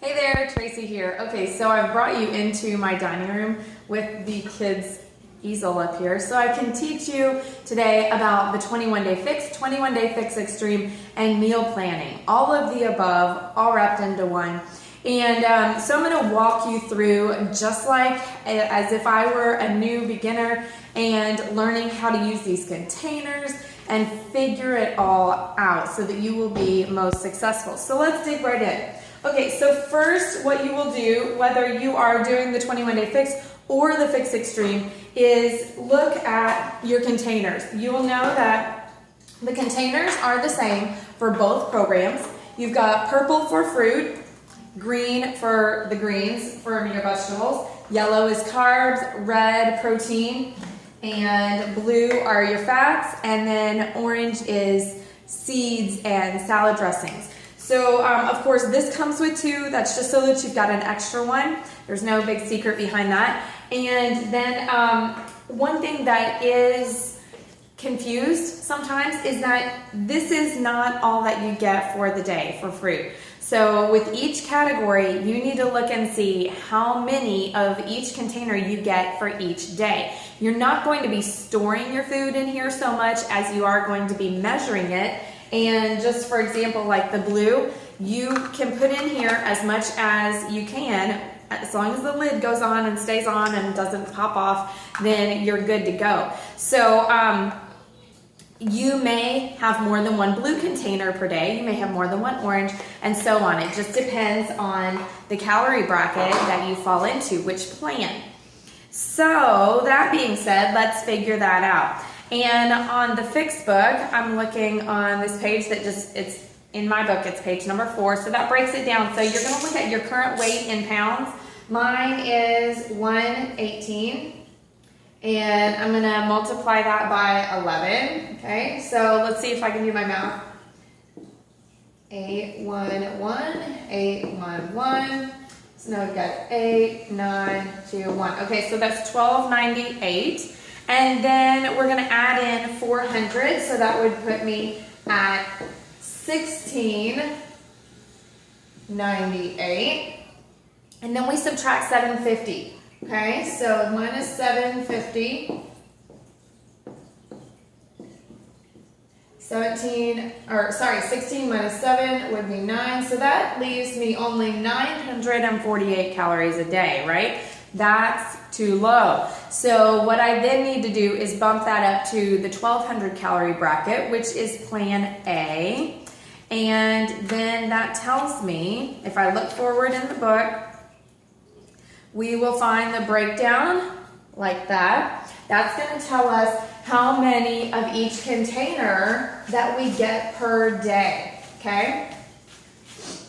Hey there, Tracy here. Okay, so I've brought you into my dining room with the kids' easel up here so I can teach you today about the 21-day fix, 21-day fix extreme, and meal planning. All of the above, all wrapped into one. And so I'm going to walk you through just like as if I were a new beginner and learning how to use these containers and figure it all out so that you will be most successful. So let's dig right in. Okay, so first what you will do, whether you are doing the 21-day fix or the fix extreme, is look at your containers. You will know that the containers are the same for both programs. You've got purple for fruit, green for the greens for your vegetables, yellow is carbs, red protein, and blue are your fats, and then orange is seeds and salad dressings. So, of course, this comes with two. That's just so that you've got an extra one. There's no big secret behind that. And then one thing that is confused sometimes is that this is not all that you get for the day for fruit. So with each category, you need to look and see how many of each container you get for each day. You're not going to be storing your food in here so much as you are going to be measuring it. And just for example, like the blue, you can put in here as much as you can. As long as the lid goes on and stays on and doesn't pop off, then you're good to go. So you may have more than one blue container per day. You may have more than one orange, and so on. It just depends on the calorie bracket that you fall into, which plan. So that being said, let's figure that out. And on the Fix book, I'm looking on this page that it's in my book, it's page number 4. So that breaks it down. So you're going to look at your current weight in pounds. Mine is 118. And I'm going to multiply that by 11. Okay, so let's see if I can do my math. 811, 811. So now we've got 8, 9, 2, 1. Okay, so that's 1298. And then we're going to add in 400, so that would put me at 1698. And then we subtract 750. Okay, so minus 750. 16 minus 7 would be 9. So that leaves me only 948 calories a day, right? That's too low. So what I then need to do is bump that up to the 1200 calorie bracket, which is plan A. And then that tells me, if I look forward in the book, we will find the breakdown like that. That's going to tell us how many of each container that we get per day, okay?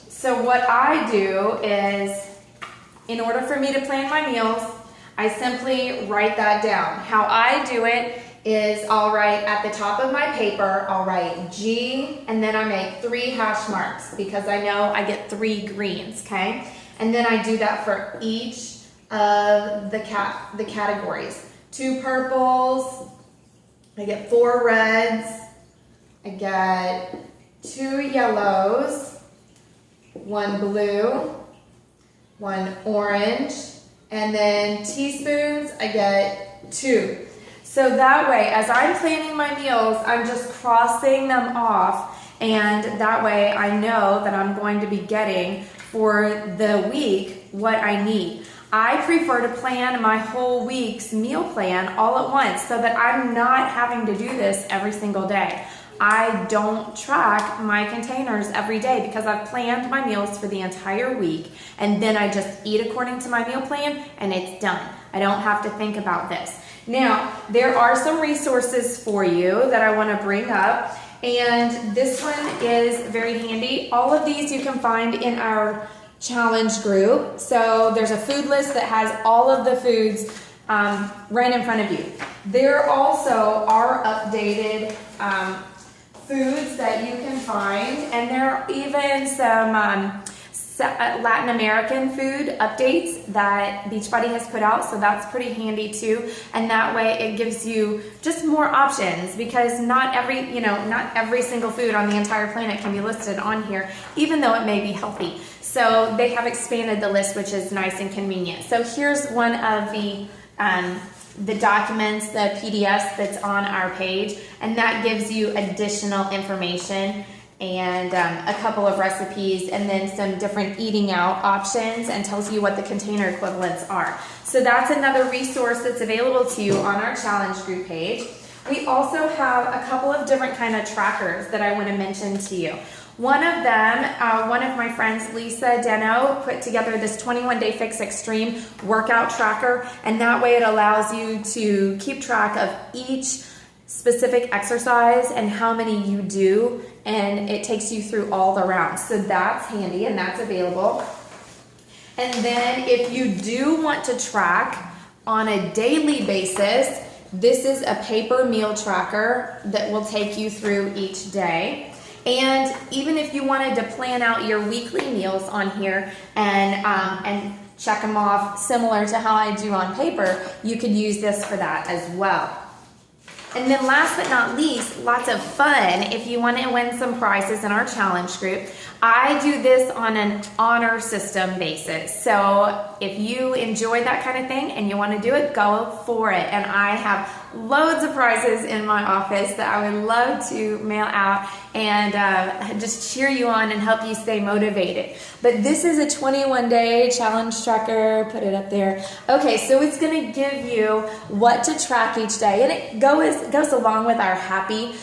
So what I do is, in order for me to plan my meals, I simply write that down. How I do it is I'll write at the top of my paper, I'll write G, and then I make 3 hash marks because I know I get 3 greens, okay? And then I do that for each of the categories. 2 purples, I get 4 reds, I get 2 yellows, 1 blue, 1 orange, and then teaspoons, I get 2. So that way, as I'm planning my meals, I'm just crossing them off, and that way I know that I'm going to be getting for the week what I need. I prefer to plan my whole week's meal plan all at once so that I'm not having to do this every single day. I don't track my containers every day because I've planned my meals for the entire week, and then I just eat according to my meal plan and it's done. I don't have to think about this. Now, there are some resources for you that I want to bring up, and this one is very handy. All of these you can find in our challenge group. So there's a food list that has all of the foods right in front of you. There also are updated foods that you can find, and there are even some Latin American food updates that Beachbody has put out, so that's pretty handy too. And that way it gives you just more options, because not every single food on the entire planet can be listed on here, even though it may be healthy. So they have expanded the list, which is nice and convenient. So here's one of the documents, the PDFs that's on our page, and that gives you additional information and a couple of recipes and then some different eating out options and tells you what the container equivalents are. So that's another resource that's available to you on our challenge group page. We also have a couple of different kind of trackers that I want to mention to you. One of them, one of my friends, Lisa Deno, put together this 21-day Fix Extreme workout tracker, and that way it allows you to keep track of each specific exercise and how many you do, and it takes you through all the rounds. So that's handy and that's available. And then if you do want to track on a daily basis, this is a paper meal tracker that will take you through each day. And even if you wanted to plan out your weekly meals on here and check them off similar to how I do on paper, you could use this for that as well. And then last but not least, lots of fun if you want to win some prizes in our challenge group. I do this on an honor system basis. So if you enjoy that kind of thing and you want to do it, go for it. And I have loads of prizes in my office that I would love to mail out and just cheer you on and help you stay motivated. But this is a 21-day challenge tracker. Put it up there. Okay, so it's going to give you what to track each day, and it goes along with our happy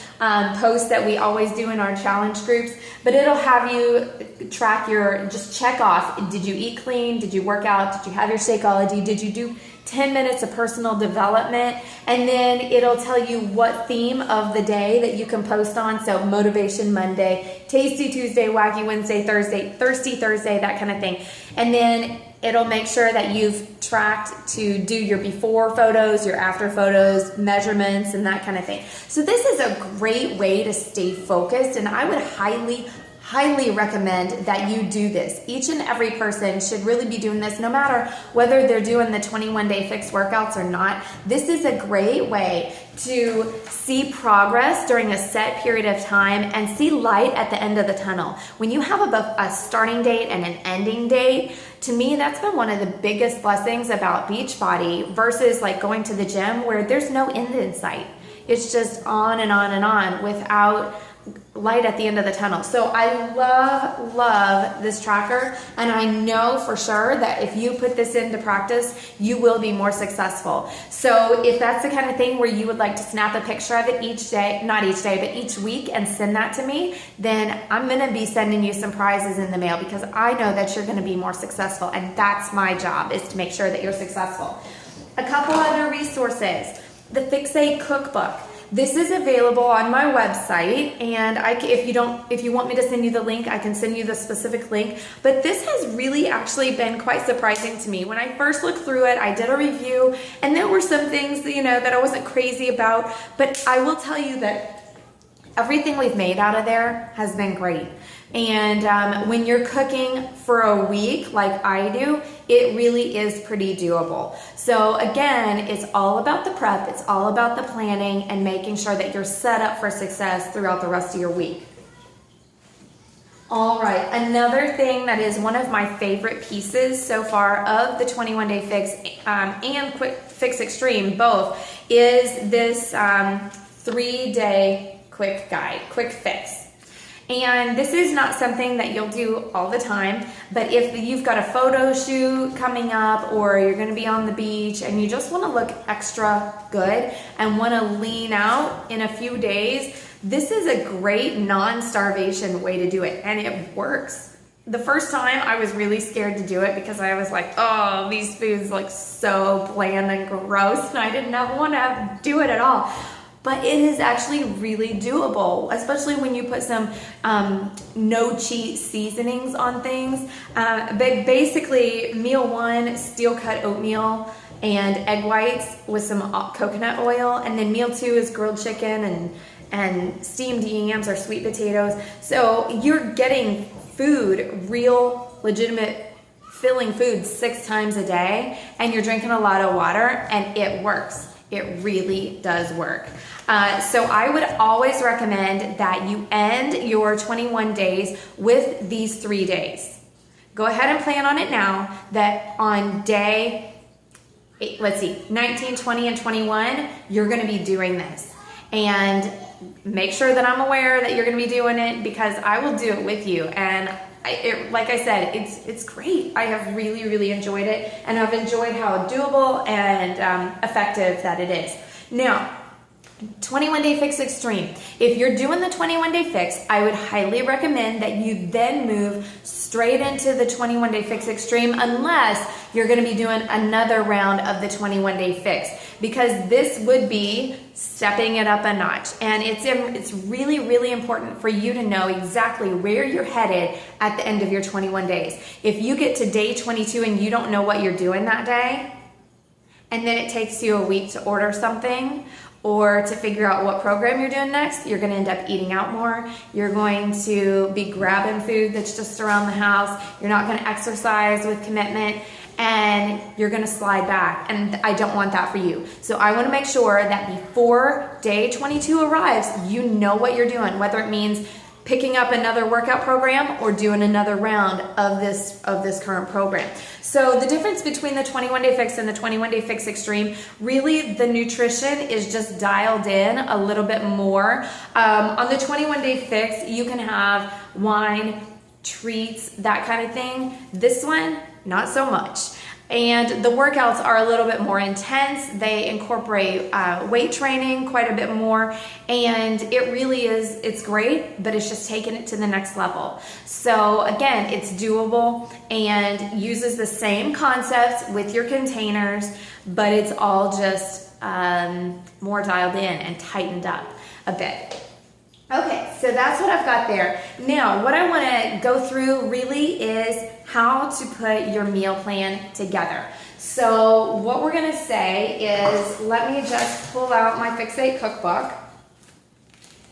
post that we always do in our challenge groups. But it'll have you track just check off. Did you eat clean? Did you work out? Did you have your Shakeology? Did you do 10 minutes of personal development? And then it'll tell you what theme of the day that you can post on. So Motivation Monday, Tasty Tuesday, Wacky Wednesday, Thursday, Thirsty Thursday, that kind of thing. And then it'll make sure that you've tracked to do your before photos, your after photos, measurements, and that kind of thing. So this is a great way to stay focused, and I would highly recommend that you do this. Each and every person should really be doing this, no matter whether they're doing the 21-day fix workouts or not. This is a great way to see progress during a set period of time and see light at the end of the tunnel. When you have a starting date and an ending date, to me, that's been one of the biggest blessings about Beachbody versus like going to the gym where there's no end in sight. It's just on and on and on without light at the end of the tunnel. So I love this tracker, and I know for sure that if you put this into practice, you will be more successful. So if that's the kind of thing where you would like to snap a picture of it each day, not each day, but each week, and send that to me, then I'm going to be sending you some prizes in the mail because I know that you're going to be more successful, and that's my job, is to make sure that you're successful. A couple other resources. The Fix A Cookbook. This is available on my website, and if you want me to send you the link, I can send you the specific link. But this has really actually been quite surprising to me. When I first looked through it, I did a review, and there were some things that I wasn't crazy about. But I will tell you that everything we've made out of there has been great. And when you're cooking for a week like I do, it really is pretty doable. So again, it's all about the prep, it's all about the planning and making sure that you're set up for success throughout the rest of your week. All right, another thing that is one of my favorite pieces so far of the 21-day fix and Quick Fix Extreme both is this 3-day quick guide, quick fix. And this is not something that you'll do all the time, but if you've got a photo shoot coming up or you're going to be on the beach and you just want to look extra good and want to lean out in a few days, this is a great non-starvation way to do it, and it works. The first time I was really scared to do it because I was like, oh, these foods look so bland and gross, and I did not want to do it at all. But it is actually really doable, especially when you put some no cheat seasonings on things. But basically, meal one, steel cut oatmeal and egg whites with some coconut oil. And then meal two is grilled chicken and steamed yams or sweet potatoes. So you're getting food, real, legitimate, filling food 6 times a day, and you're drinking a lot of water, and it works. It really does work. So I would always recommend that you end your 21 days with these 3 days. Go ahead and plan on it now that on day, 19, 20, and 21, you're gonna be doing this. And make sure that I'm aware that you're gonna be doing it, because I will do it with you. And like I said, it's great. I have really, really enjoyed it, and I've enjoyed how doable and effective that it is. Now, 21 Day Fix Extreme. If you're doing the 21 Day Fix, I would highly recommend that you then move straight into the 21 Day Fix Extreme, unless you're going to be doing another round of the 21 Day Fix, because this would be stepping it up a notch. And it's really, really important for you to know exactly where you're headed at the end of your 21 days. If you get to day 22 and you don't know what you're doing that day, and then it takes you a week to order something or to figure out what program you're doing next, you're gonna end up eating out more. You're going to be grabbing food that's just around the house. You're not gonna exercise with commitment, and you're gonna slide back. And I don't want that for you. So I wanna make sure that before day 22 arrives, you know what you're doing, whether it means picking up another workout program or doing another round of this current program. So the difference between the 21 Day Fix and the 21 Day Fix Extreme, really the nutrition is just dialed in a little bit more. On the 21 Day Fix, you can have wine, treats, that kind of thing. This one, not so much. And the workouts are a little bit more intense. They incorporate weight training quite a bit more, and it really is, it's great, but it's just taking it to the next level. So again, it's doable and uses the same concepts with your containers, but it's all just more dialed in and tightened up a bit. Okay, so that's what I've got there. Now, what I want to go through really is how to put your meal plan together. So what we're going to say is, let me just pull out my Fix A Cookbook.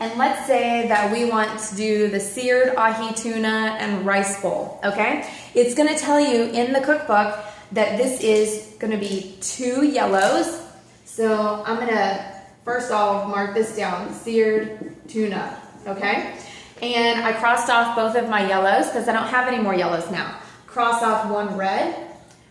And let's say that we want to do the seared ahi tuna and rice bowl, okay? It's going to tell you in the cookbook that this is going to be 2 yellows. So I'm going to, first I'll mark this down, seared tuna, okay? And I crossed off both of my yellows because I don't have any more yellows now. Cross off 1 red,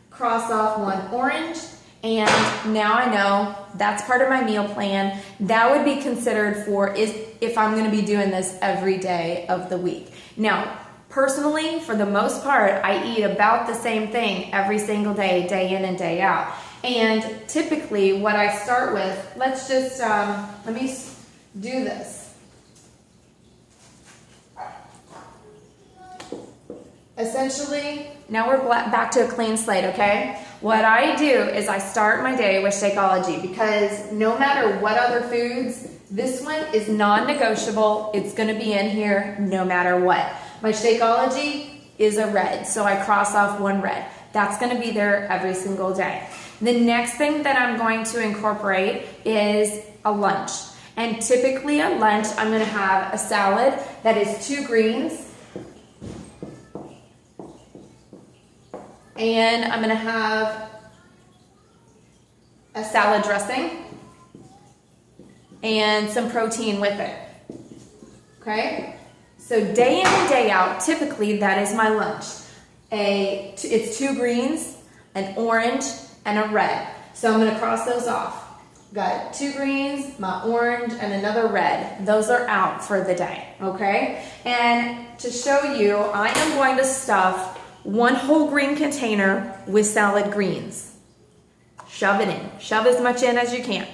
cross off 1 orange, and now I know that's part of my meal plan. That would be considered for if I'm gonna be doing this every day of the week. Now, personally, for the most part, I eat about the same thing every single day, day in and day out. And typically what I start with, let's just, let me do this. Essentially, now we're back to a clean slate, okay? What I do is I start my day with Shakeology, because no matter what other foods, this one is non-negotiable. It's gonna be in here no matter what. My Shakeology is a red, so I cross off 1 red. That's gonna be there every single day. The next thing that I'm going to incorporate is a lunch. And typically at lunch, I'm gonna have a salad that is 2 greens, and I'm gonna have a salad dressing and some protein with it, okay? So day in and day out, typically that is my lunch. It's 2 greens, an orange, and a red. So I'm gonna cross those off. Got 2 greens, my orange, and another red. Those are out for the day, okay? And to show you, I am going to stuff 1 whole green container with salad greens. Shove it in. Shove as much in as you can.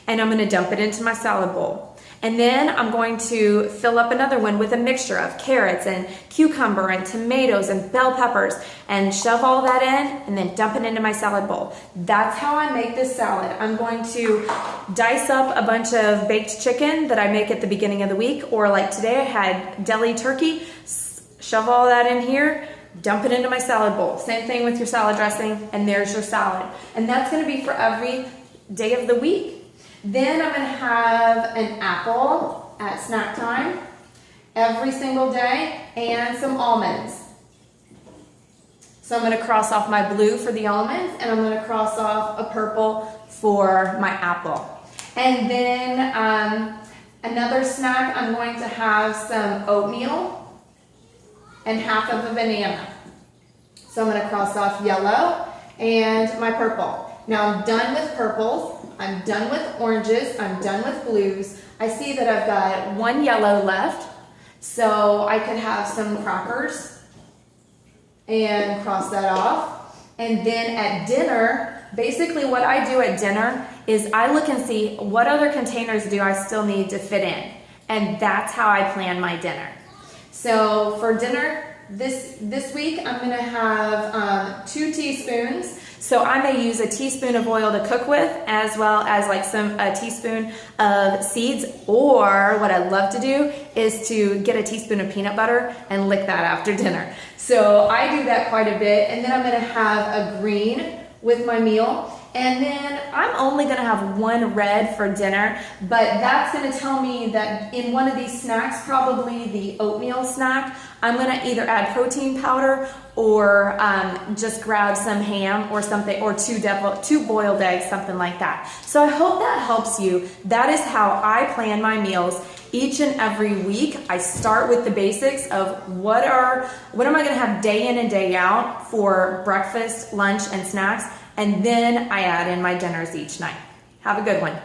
And I'm going to dump it into my salad bowl. And then I'm going to fill up another one with a mixture of carrots and cucumber and tomatoes and bell peppers, and shove all that in and then dump it into my salad bowl. That's how I make this salad. I'm going to dice up a bunch of baked chicken that I make at the beginning of the week, or like today I had deli turkey. Shove all that in here. Dump it into my salad bowl. Same thing with your salad dressing, and there's your salad. And that's gonna be for every day of the week. Then I'm gonna have an apple at snack time every single day, and some almonds. So I'm gonna cross off my blue for the almonds, and I'm gonna cross off a purple for my apple. And then another snack, I'm going to have some oatmeal and half of a banana. So I'm gonna cross off yellow and my purple. Now I'm done with purples, I'm done with oranges, I'm done with blues. I see that I've got one yellow left, so I could have some crackers and cross that off. And then at dinner, basically what I do at dinner is I look and see what other containers do I still need to fit in. And that's how I plan my dinner. So for dinner this week, I'm gonna have 2 teaspoons. So I may use a teaspoon of oil to cook with, as well as like a teaspoon of seeds, or what I love to do is to get a teaspoon of peanut butter and lick that after dinner. So I do that quite a bit, and then I'm gonna have a green with my meal. And then I'm only gonna have one red for dinner, but that's gonna tell me that in one of these snacks, probably the oatmeal snack, I'm gonna either add protein powder or just grab some ham or something, or 2 boiled eggs, something like that. So I hope that helps you. That is how I plan my meals each and every week. I start with the basics of what am I gonna have day in and day out for breakfast, lunch, and snacks, and then I add in my dinners each night. Have a good one.